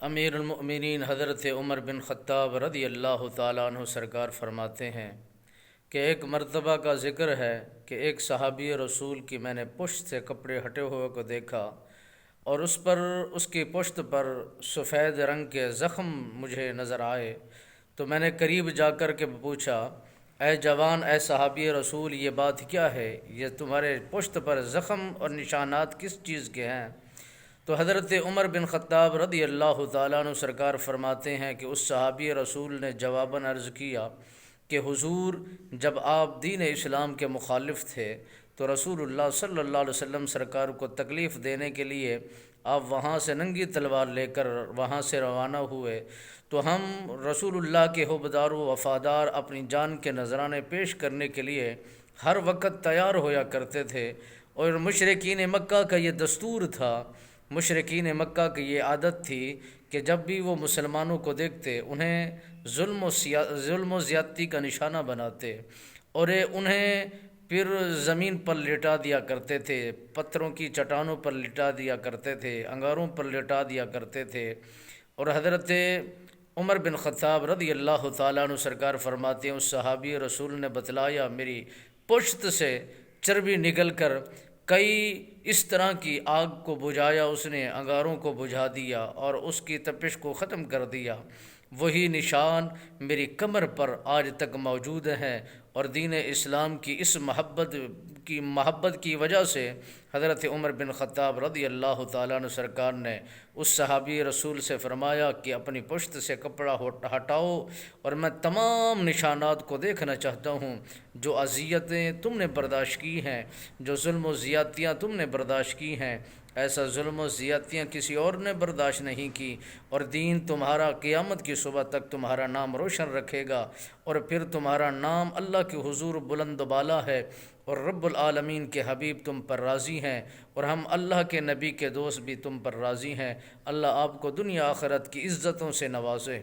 امیر المؤمنین حضرت عمر بن خطاب رضی اللہ تعالیٰ عنہ سرکار فرماتے ہیں کہ ایک مرتبہ کا ذکر ہے کہ ایک صحابی رسول کی میں نے پشت سے کپڑے ہٹے ہوئے کو دیکھا اور اس کی پشت پر سفید رنگ کے زخم مجھے نظر آئے، تو میں نے قریب جا کر کے پوچھا، اے جوان، اے صحابی رسول، یہ بات کیا ہے؟ یہ تمہارے پشت پر زخم اور نشانات کس چیز کے ہیں؟ تو حضرت عمر بن خطاب رضی اللہ تعالیٰ عنہ سرکار فرماتے ہیں کہ اس صحابی رسول نے جواباً عرض کیا کہ حضور، جب آپ دین اسلام کے مخالف تھے تو رسول اللہ صلی اللہ علیہ وسلم سرکار کو تکلیف دینے کے لیے آپ وہاں سے ننگی تلوار لے کر وہاں سے روانہ ہوئے، تو ہم رسول اللہ کے حبدار و وفادار اپنی جان کے نذرانے پیش کرنے کے لیے ہر وقت تیار ہویا کرتے تھے، اور مشرکین مکہ کا یہ دستور تھا، مشرکین مکہ کی یہ عادت تھی کہ جب بھی وہ مسلمانوں کو دیکھتے انہیں ظلم و زیادتی کا نشانہ بناتے اور انہیں پھر زمین پر لٹا دیا کرتے تھے، پتھروں کی چٹانوں پر لٹا دیا کرتے تھے، انگاروں پر لٹا دیا کرتے تھے۔ اور حضرت عمر بن خطاب رضی اللہ تعالیٰ عنہ سرکار فرماتے ہیں، اس صحابی رسول نے بتلایا، میری پشت سے چربی نکل کر کئی اس طرح کی آگ کو بجھایا، اس نے انگاروں کو بجھا دیا اور اس کی تپش کو ختم کر دیا۔ وہی نشان میری کمر پر آج تک موجود ہیں، اور دین اسلام کی اس محبت کی وجہ سے حضرت عمر بن خطاب رضی اللہ تعالیٰ عنہ سرکار نے اس صحابی رسول سے فرمایا کہ اپنی پشت سے کپڑا ہٹاؤ، اور میں تمام نشانات کو دیکھنا چاہتا ہوں، جو اذیتیں تم نے برداشت کی ہیں، جو ظلم و زیادتیاں تم نے برداشت کی ہیں، ایسا ظلم و زیادتیاں کسی اور نے برداشت نہیں کی، اور دین تمہارا قیامت کی صبح تک تمہارا نام روشن رکھے گا، اور پھر تمہارا نام اللہ کے حضور بلند و بالا ہے، اور رب العالمین کے حبیب تم پر راضی ہیں، اور ہم اللہ کے نبی کے دوست بھی تم پر راضی ہیں۔ اللہ آپ کو دنیا آخرت کی عزتوں سے نوازے۔